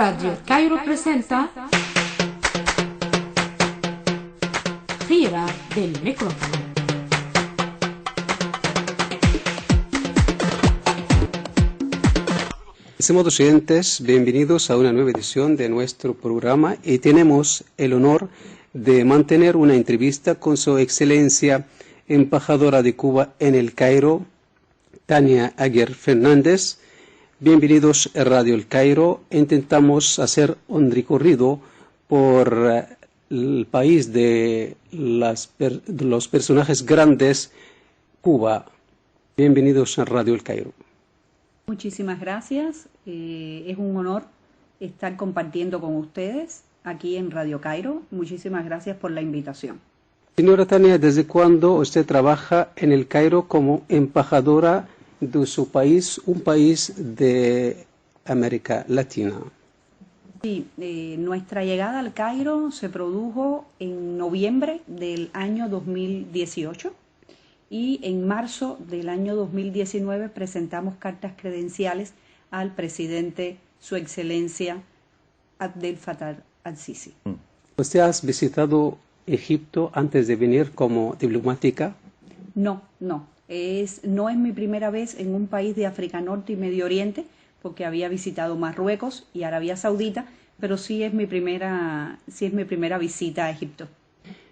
Radio El Cairo presenta Gira del Micrófono. Estimados oyentes, bienvenidos a una nueva edición de nuestro programa y tenemos el honor de mantener una entrevista con Su Excelencia Embajadora de Cuba en El Cairo, Tania Aguirre Fernández. Bienvenidos a Radio El Cairo. Intentamos hacer un recorrido por el país de los personajes grandes, Cuba. Bienvenidos a Radio El Cairo. Muchísimas gracias. Es un honor estar compartiendo con ustedes aquí en Radio Cairo. Muchísimas gracias por la invitación. Señora Tania, ¿desde cuándo usted trabaja en El Cairo como embajadora de su país, un país de América Latina? Sí, nuestra llegada al Cairo se produjo en noviembre del año 2018 y en marzo del año 2019 presentamos cartas credenciales al presidente, Su Excelencia Abdel Fattah al-Sisi. ¿Usted ha visitado Egipto antes de venir como diplomática? No. No es mi primera vez en un país de África Norte y Medio Oriente, porque había visitado Marruecos y Arabia Saudita, pero sí es mi primera visita a Egipto.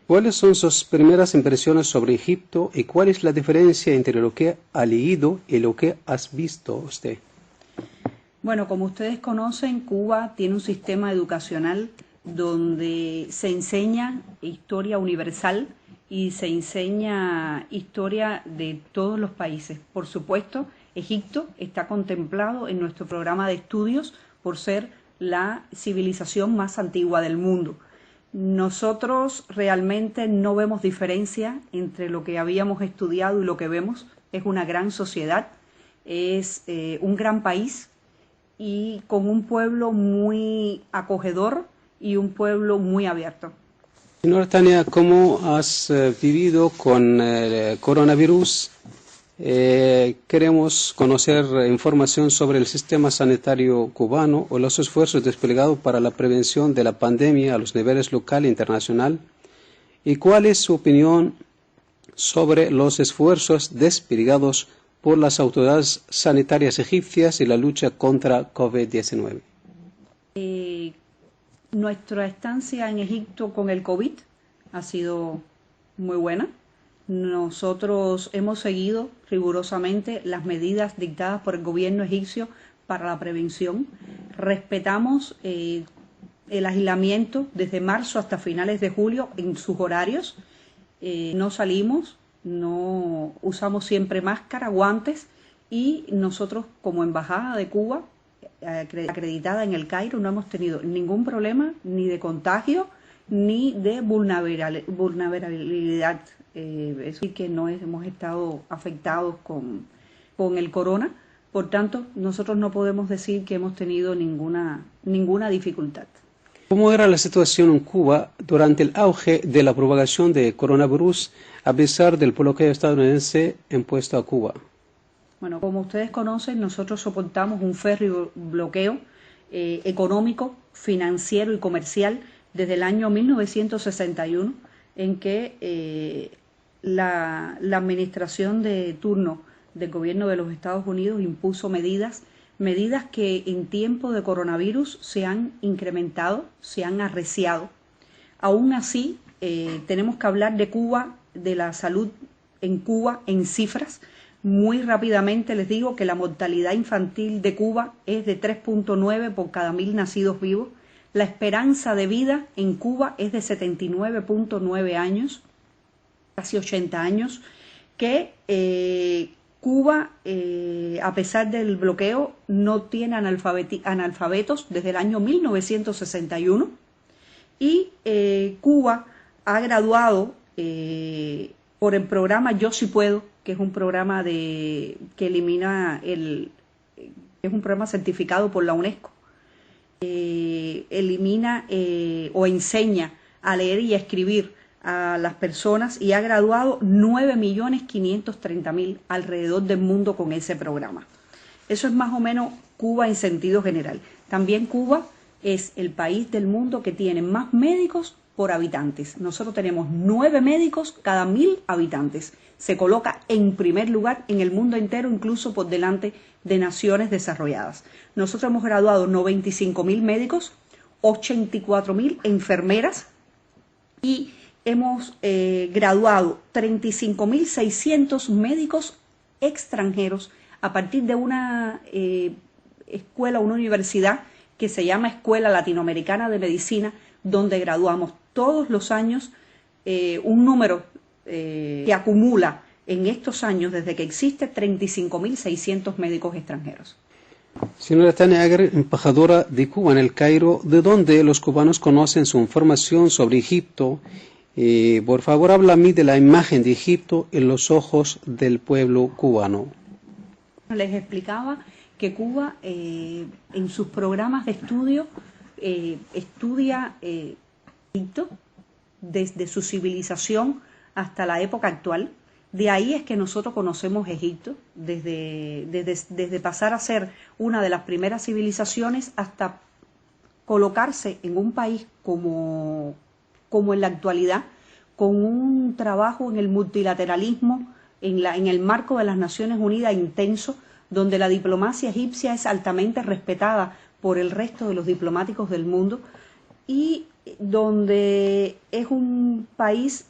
¿Cuáles son sus primeras impresiones sobre Egipto y cuál es la diferencia entre lo que ha leído y lo que has visto usted? Bueno, como ustedes conocen, Cuba tiene un sistema educacional donde se enseña historia universal y se enseña historia de todos los países. Por supuesto, Egipto está contemplado en nuestro programa de estudios por ser la civilización más antigua del mundo. Nosotros realmente no vemos diferencia entre lo que habíamos estudiado y lo que vemos. Es una gran sociedad, es un gran país y con un pueblo muy acogedor y un pueblo muy abierto. Señora Tania, ¿cómo has vivido con el coronavirus? Queremos conocer información sobre el sistema sanitario cubano o los esfuerzos desplegados para la prevención de la pandemia a los niveles local e internacional. ¿Y cuál es su opinión sobre los esfuerzos desplegados por las autoridades sanitarias egipcias y la lucha contra COVID-19? Nuestra estancia en Egipto con el COVID ha sido muy buena. Nosotros hemos seguido rigurosamente las medidas dictadas por el gobierno egipcio para la prevención. Respetamos el aislamiento desde marzo hasta finales de julio en sus horarios. No salimos, no usamos siempre máscara, guantes y nosotros como Embajada de Cuba acreditada en El Cairo no hemos tenido ningún problema ni de contagio ni de vulnerabilidad. Es decir, que no hemos estado afectados con el corona, por tanto nosotros no podemos decir que hemos tenido ninguna dificultad. ¿Cómo era la situación en Cuba durante el auge de la propagación de coronavirus a pesar del bloqueo estadounidense impuesto a Cuba? Bueno, como ustedes conocen, nosotros soportamos un férreo bloqueo económico, financiero y comercial desde el año 1961, en que la administración de turno del gobierno de los Estados Unidos impuso medidas que en tiempo de coronavirus se han incrementado, se han arreciado. Aún así, tenemos que hablar de Cuba, de la salud en Cuba en cifras. Muy rápidamente les digo que la mortalidad infantil de Cuba es de 3.9 por cada 1.000 nacidos vivos. La esperanza de vida en Cuba es de 79.9 años, casi 80 años, que Cuba, a pesar del bloqueo, no tiene analfabetos desde el año 1961 y Cuba ha graduado por el programa Yo Sí Puedo, que es un programa es un programa certificado por la UNESCO. Elimina o enseña a leer y a escribir a las personas y ha graduado 9.530.000 alrededor del mundo con ese programa. Eso es más o menos Cuba en sentido general. También Cuba es el país del mundo que tiene más médicos por habitantes. Nosotros tenemos 9 médicos cada 1000 habitantes. Se coloca en primer lugar en el mundo entero, incluso por delante de naciones desarrolladas. Nosotros hemos graduado 95.000 médicos, 84.000 enfermeras y hemos graduado 35.600 médicos extranjeros a partir de una escuela, una universidad que se llama Escuela Latinoamericana de Medicina, donde graduamos todos los años un número que acumula en estos años, desde que existe, 35.600 médicos extranjeros. Señora Tania Aguirre, embajadora de Cuba en el Cairo, ¿de dónde los cubanos conocen su información sobre Egipto? Por favor, háblame de la imagen de Egipto en los ojos del pueblo cubano. Les explicaba que Cuba en sus programas de estudio estudia Egipto desde su civilización hasta la época actual. De ahí es que nosotros conocemos Egipto, desde pasar a ser una de las primeras civilizaciones hasta colocarse en un país como en la actualidad, con un trabajo en el multilateralismo, en el marco de las Naciones Unidas intenso, donde la diplomacia egipcia es altamente respetada por el resto de los diplomáticos del mundo y donde es un país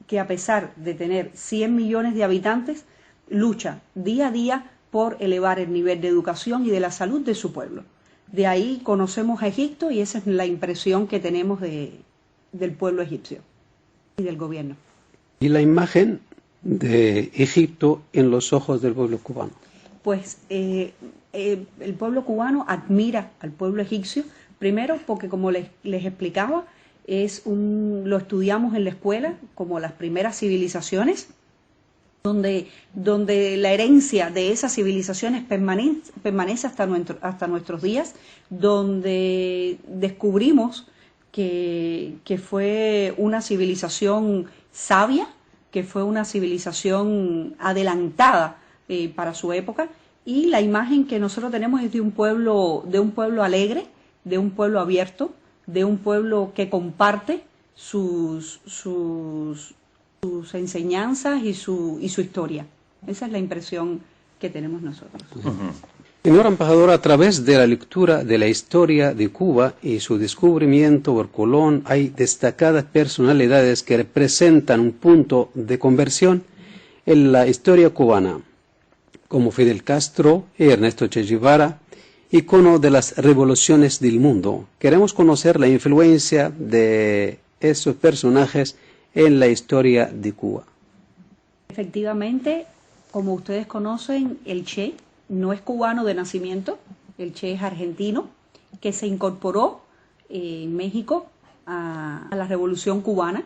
que, a pesar de tener 100 millones de habitantes, lucha día a día por elevar el nivel de educación y de la salud de su pueblo. De ahí conocemos a Egipto y esa es la impresión que tenemos del pueblo egipcio y del gobierno. ¿Y la imagen de Egipto en los ojos del pueblo cubano? Pues el pueblo cubano admira al pueblo egipcio, primero porque, como les explicaba, lo estudiamos en la escuela como las primeras civilizaciones, donde la herencia de esas civilizaciones permanece hasta nuestros días, donde descubrimos que fue una civilización sabia, que fue una civilización adelantada para su época, y la imagen que nosotros tenemos es de un pueblo alegre, de un pueblo abierto, de un pueblo que comparte sus enseñanzas y su historia. Esa es la impresión que tenemos nosotros. Señora embajadora, a través de la lectura de la historia de Cuba y su descubrimiento por Colón, hay destacadas personalidades que representan un punto de conversión en la historia cubana, como Fidel Castro y Ernesto Che Guevara, icono de las revoluciones del mundo. Queremos conocer la influencia de esos personajes en la historia de Cuba. Efectivamente, como ustedes conocen, el Che no es cubano de nacimiento, el Che es argentino, que se incorporó en México a la Revolución Cubana.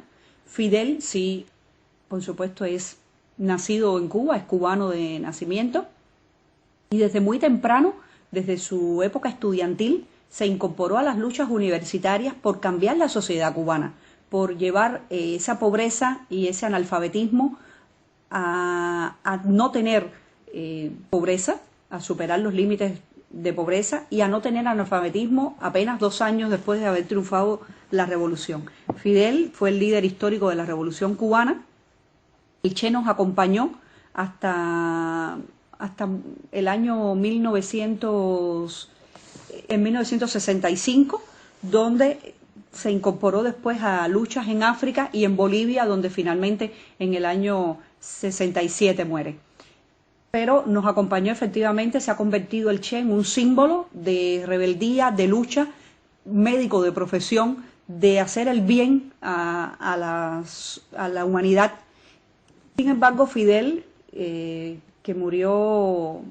Fidel, sí, por supuesto, es nacido en Cuba, es cubano de nacimiento, y desde muy temprano, desde su época estudiantil, se incorporó a las luchas universitarias por cambiar la sociedad cubana, por llevar esa pobreza y ese analfabetismo a no tener pobreza, a superar los límites de pobreza y a no tener analfabetismo apenas 2 años después de haber triunfado la revolución. Fidel fue el líder histórico de la Revolución Cubana. El Che nos acompañó hasta el año 1965, donde se incorporó después a luchas en África y en Bolivia, donde finalmente en el año 67 muere. Pero nos acompañó efectivamente, se ha convertido el Che en un símbolo de rebeldía, de lucha, médico de profesión, de hacer el bien a la humanidad. Sin embargo, Fidel, que murió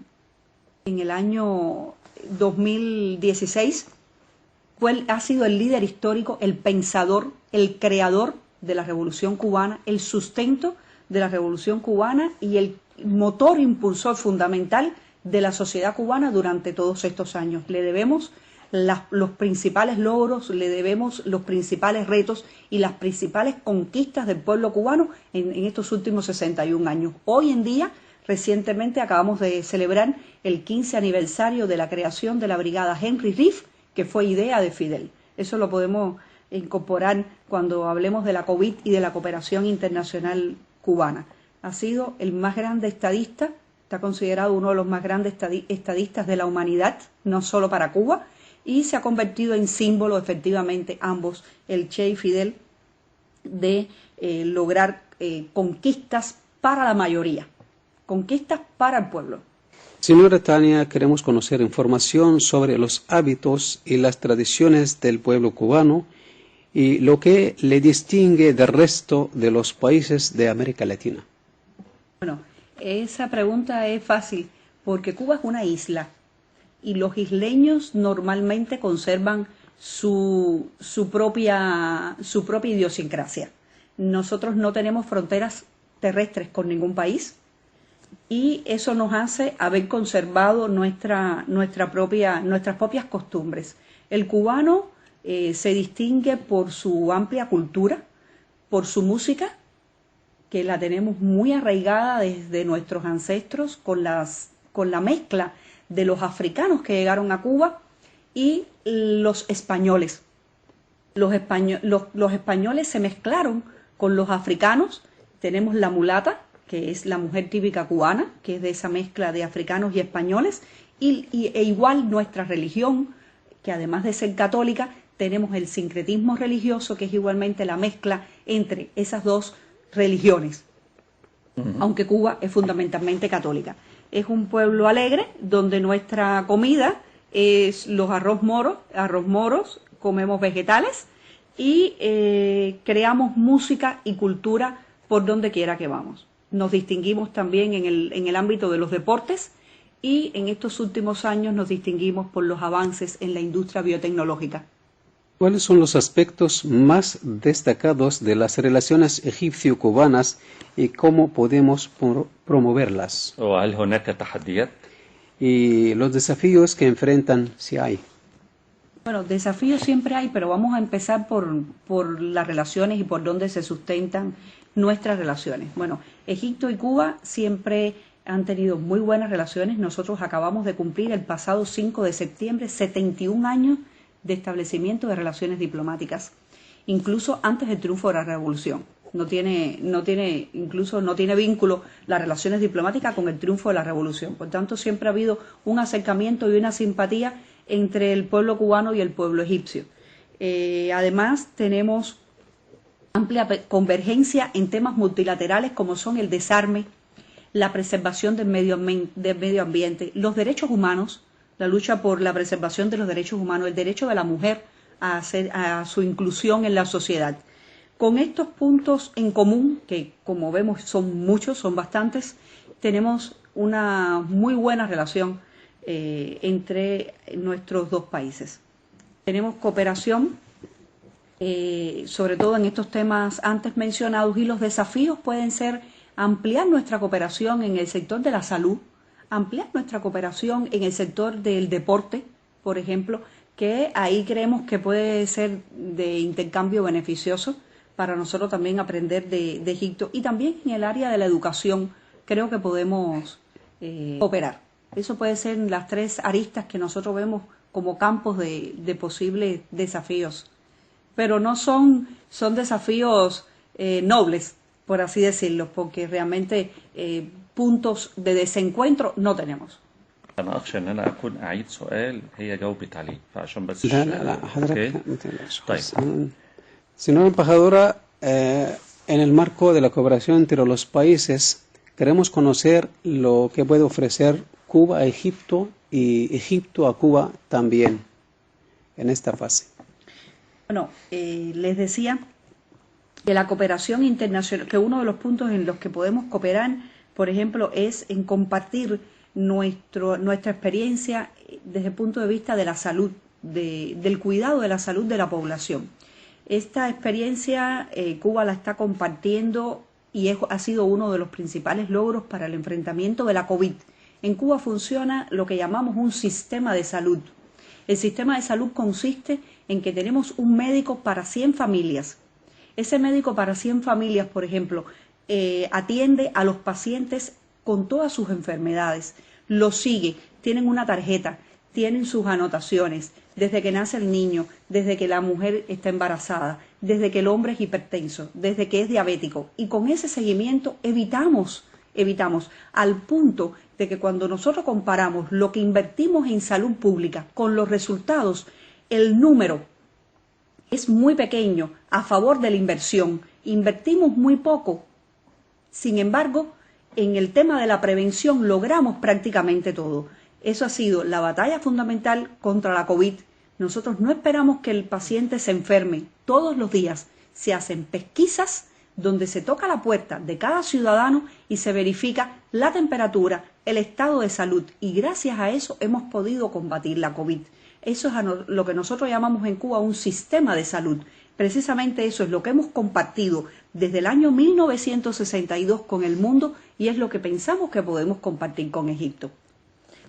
en el año 2016, ha sido el líder histórico, el pensador, el creador de la Revolución Cubana, el sustento de la Revolución Cubana y el motor impulsor fundamental de la sociedad cubana durante todos estos años. Le debemos los principales logros, le debemos los principales retos y las principales conquistas del pueblo cubano en estos últimos 61 años. Hoy en día, recientemente acabamos de celebrar el 15 aniversario de la creación de la Brigada Henry Reef, que fue idea de Fidel. Eso lo podemos incorporar cuando hablemos de la COVID y de la cooperación internacional cubana. Ha sido el más grande estadista, está considerado uno de los más grandes estadistas de la humanidad, no solo para Cuba, y se ha convertido en símbolo, efectivamente, ambos, el Che y Fidel, de lograr conquistas para la mayoría, conquistas para el pueblo. Señora Tania, queremos conocer información sobre los hábitos y las tradiciones del pueblo cubano y lo que le distingue del resto de los países de América Latina. Bueno, esa pregunta es fácil porque Cuba es una isla y los isleños normalmente conservan su propia idiosincrasia. Nosotros no tenemos fronteras terrestres con ningún país y eso nos hace haber conservado nuestras propias costumbres. El cubano se distingue por su amplia cultura, por su música, que la tenemos muy arraigada desde nuestros ancestros con la mezcla de los africanos que llegaron a Cuba y los españoles. Los españoles se mezclaron con los africanos. Tenemos la mulata, que es la mujer típica cubana, que es de esa mezcla de africanos y españoles, e igual nuestra religión, que además de ser católica, tenemos el sincretismo religioso, que es igualmente la mezcla entre esas dos religiones, aunque Cuba es fundamentalmente católica. Es un pueblo alegre, donde nuestra comida es los arroz moros, comemos vegetales y creamos música y cultura por donde quiera que vamos. Nos distinguimos también en el ámbito de los deportes y en estos últimos años nos distinguimos por los avances en la industria biotecnológica. ¿Cuáles son los aspectos más destacados de las relaciones egipcio-cubanas y cómo podemos promoverlas? وهل هناك تحديات؟ Y los desafíos que enfrentan, si hay. Bueno, desafíos siempre hay, pero vamos a empezar por las relaciones y por dónde se sustentan nuestras relaciones. Bueno, Egipto y Cuba siempre han tenido muy buenas relaciones. Nosotros acabamos de cumplir el pasado 5 de septiembre 71 años de establecimiento de relaciones diplomáticas, incluso antes del triunfo de la revolución. No tiene vínculo las relaciones diplomáticas con el triunfo de la revolución. Por tanto, siempre ha habido un acercamiento y una simpatía entre el pueblo cubano y el pueblo egipcio. Además, tenemos amplia convergencia en temas multilaterales como son el desarme, la preservación del medio ambiente, los derechos humanos, la lucha por la preservación de los derechos humanos, el derecho de la mujer a su inclusión en la sociedad. Con estos puntos en común, que como vemos son muchos, son bastantes, tenemos una muy buena relación entre nuestros dos países. Tenemos cooperación, sobre todo en estos temas antes mencionados, y los desafíos pueden ser ampliar nuestra cooperación en el sector de la salud, ampliar nuestra cooperación en el sector del deporte, por ejemplo, que ahí creemos que puede ser de intercambio beneficioso para nosotros también aprender de Egipto, y también en el área de la educación creo que podemos cooperar. Eso puede ser las tres aristas que nosotros vemos como campos de posibles desafíos, pero no son desafíos nobles, por así decirlo, porque realmente puntos de desencuentro no tenemos. أنا أخشى إن أنا أكون أعيد سؤال هي جاوبت عليه فعشان بس لا حضرتك أوكي. ما تقلقش. طيب. Señora embajadora, en el marco de la cooperación entre los países, queremos conocer lo que puede ofrecer Cuba a Egipto y Egipto a Cuba también en esta fase. Bueno, les decía que la cooperación internacional, que uno de los puntos en los que podemos cooperar, por ejemplo, es en compartir nuestra experiencia desde el punto de vista de la salud, del cuidado de la salud de la población. Esta experiencia Cuba la está compartiendo y ha sido uno de los principales logros para el enfrentamiento de la COVID. En Cuba funciona lo que llamamos un sistema de salud. El sistema de salud consiste en que tenemos un médico para 100 familias. Ese médico para 100 familias, por ejemplo, atiende a los pacientes con todas sus enfermedades, los sigue, tienen una tarjeta, tienen sus anotaciones, desde que nace el niño, desde que la mujer está embarazada, desde que el hombre es hipertenso, desde que es diabético. Y con ese seguimiento evitamos al punto de que cuando nosotros comparamos lo que invertimos en salud pública con los resultados, el número es muy pequeño a favor de la inversión. Invertimos muy poco. Sin embargo, en el tema de la prevención logramos prácticamente todo. Eso ha sido la batalla fundamental contra la COVID. Nosotros no esperamos que el paciente se enferme. Todos los días se hacen pesquisas donde se toca la puerta de cada ciudadano y se verifica la temperatura, el estado de salud, y gracias a eso hemos podido combatir la COVID. Eso es lo que nosotros llamamos en Cuba un sistema de salud. Precisamente eso es lo que hemos compartido desde el año 1962 con el mundo y es lo que pensamos que podemos compartir con Egipto.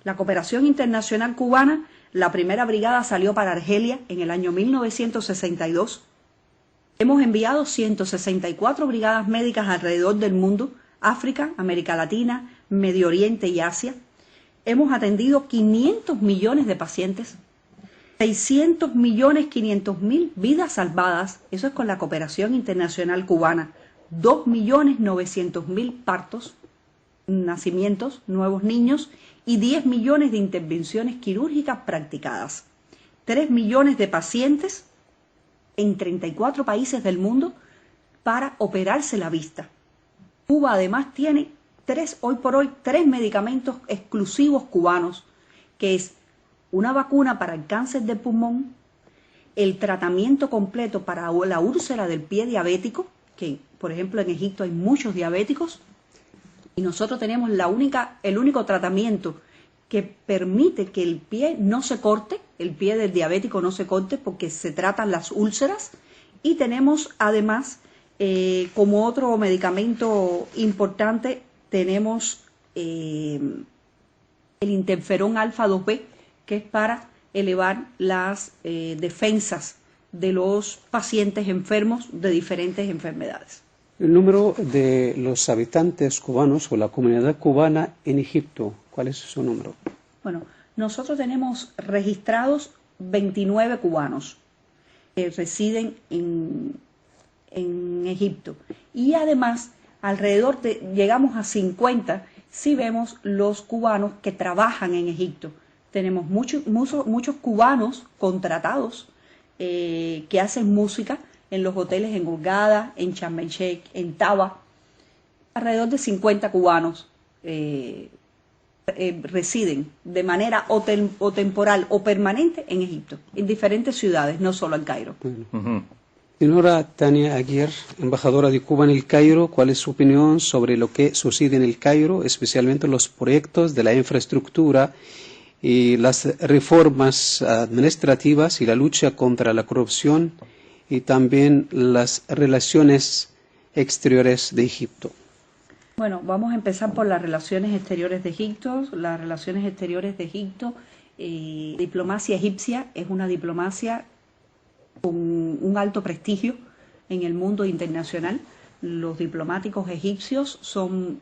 La cooperación internacional cubana, la primera brigada salió para Argelia en el año 1962. Hemos enviado 164 brigadas médicas alrededor del mundo, África, América Latina, Medio Oriente y Asia. Hemos atendido 500 millones de pacientes, 600 millones 500 mil vidas salvadas, eso es con la cooperación internacional cubana, 2 millones 900 mil partos, nacimientos, nuevos niños y 10 millones de intervenciones quirúrgicas practicadas, 3 millones de pacientes en 34 países del mundo para operarse la vista. Cuba además tiene hoy por hoy tres medicamentos exclusivos cubanos, que es una vacuna para el cáncer de pulmón, el tratamiento completo para la úlcera del pie diabético, que por ejemplo en Egipto hay muchos diabéticos, y nosotros tenemos el único tratamiento que permite que el pie no se corte, el pie del diabético no se corte porque se tratan las úlceras, y tenemos además como otro medicamento importante tenemos el interferón alfa 2B, que es para elevar las defensas de los pacientes enfermos de diferentes enfermedades. El número de los habitantes cubanos o la comunidad cubana en Egipto, ¿cuál es su número? Bueno, nosotros tenemos registrados 29 cubanos que residen en Egipto y además llegamos a 50 si vemos los cubanos que trabajan en Egipto. Tenemos muchos cubanos contratados que hacen música en los hoteles en Hurghada, en Sharm el Sheikh, en Taba. Alrededor de 50 cubanos residen de manera o temporal o permanente en Egipto, en diferentes ciudades, no solo en Cairo. Bueno. Señora Tania Aguirre, embajadora de Cuba en el Cairo, ¿cuál es su opinión sobre lo que sucede en el Cairo, especialmente los proyectos de la infraestructura y las reformas administrativas y la lucha contra la corrupción y también las relaciones exteriores de Egipto? Bueno, vamos a empezar por las relaciones exteriores de Egipto. Las relaciones exteriores de Egipto, diplomacia egipcia es una diplomacia con un alto prestigio en el mundo internacional. Los diplomáticos egipcios son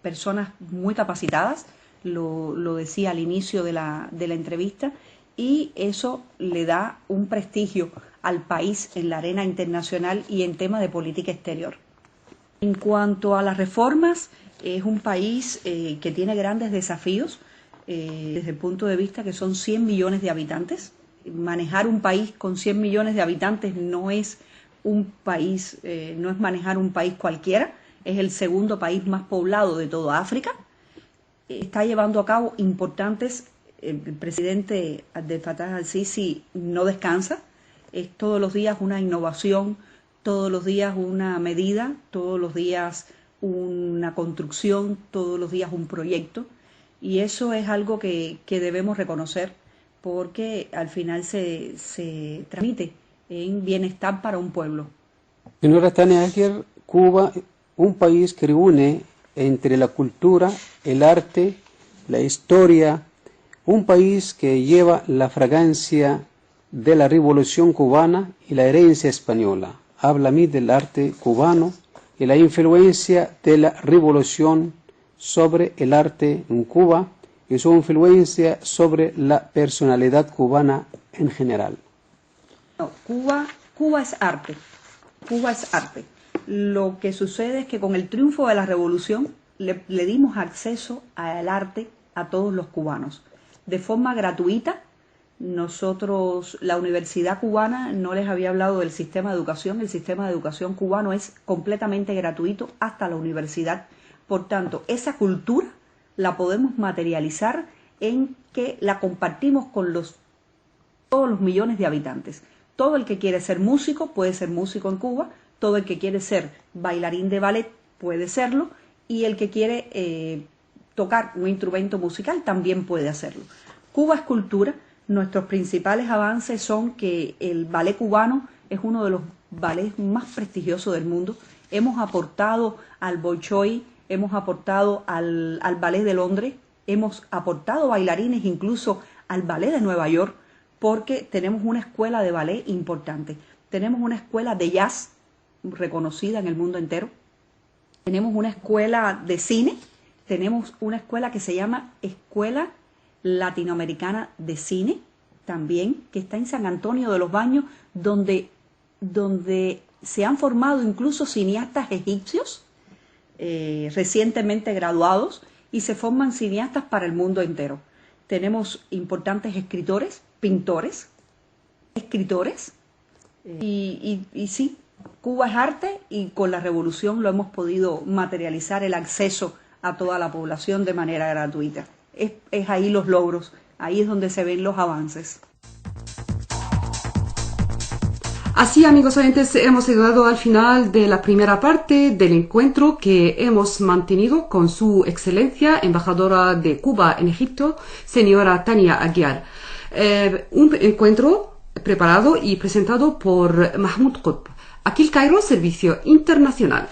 personas muy capacitadas, lo decía al inicio de la entrevista, y eso le da un prestigio al país en la arena internacional y en tema de política exterior. En cuanto a las reformas, es un país que tiene grandes desafíos desde el punto de vista que son 100 millones de habitantes. Manejar un país con 100 millones de habitantes no es manejar un país cualquiera, es el segundo país más poblado de toda África. Está llevando a cabo importantes, el presidente Abdel Fattah al-Sisi no descansa, es todos los días una innovación, todos los días una medida, todos los días una construcción, todos los días un proyecto, y eso es algo que debemos reconocer, porque al final se transmite en bienestar para un pueblo. Señora Tania Aguirre, Cuba, un país que reúne entre la cultura, el arte, la historia, un país que lleva la fragancia de la Revolución cubana y la herencia española. Háblame del arte cubano y la influencia de la Revolución sobre el arte en Cuba y su influencia sobre la personalidad cubana en general? No, Cuba es arte. Cuba es arte. Lo que sucede es que con el triunfo de la revolución le dimos acceso al arte a todos los cubanos. De forma gratuita, nosotros, la Universidad Cubana, no les había hablado del sistema de educación. El sistema de educación cubano es completamente gratuito hasta la universidad. Por tanto, esa cultura la podemos materializar en que la compartimos con todos los millones de habitantes. Todo el que quiere ser músico puede ser músico en Cuba, todo el que quiere ser bailarín de ballet puede serlo, y el que quiere tocar un instrumento musical también puede hacerlo. Cuba es cultura. Nuestros principales avances son que el ballet cubano es uno de los ballets más prestigiosos del mundo. Hemos aportado al Bolshoi, hemos aportado al ballet de Londres, hemos aportado bailarines incluso al ballet de Nueva York, porque tenemos una escuela de ballet importante. Tenemos una escuela de jazz reconocida en el mundo entero. Tenemos una escuela de cine. Tenemos una escuela que se llama Escuela Latinoamericana de Cine, también, que está en San Antonio de los Baños, donde se han formado incluso cineastas egipcios recientemente graduados, y se forman cineastas para el mundo entero. Tenemos importantes escritores, pintores, escritores, y sí, Cuba es arte, y con la revolución lo hemos podido materializar, el acceso a toda la población de manera gratuita. Es ahí los logros, ahí es donde se ven los avances. Así, amigos oyentes, hemos llegado al final de la primera parte del encuentro que hemos mantenido con su excelencia, embajadora de Cuba en Egipto, señora Tania Aguiar. Un encuentro preparado y presentado por Mahmoud Qutb. Aquí el Cairo, Servicio Internacional.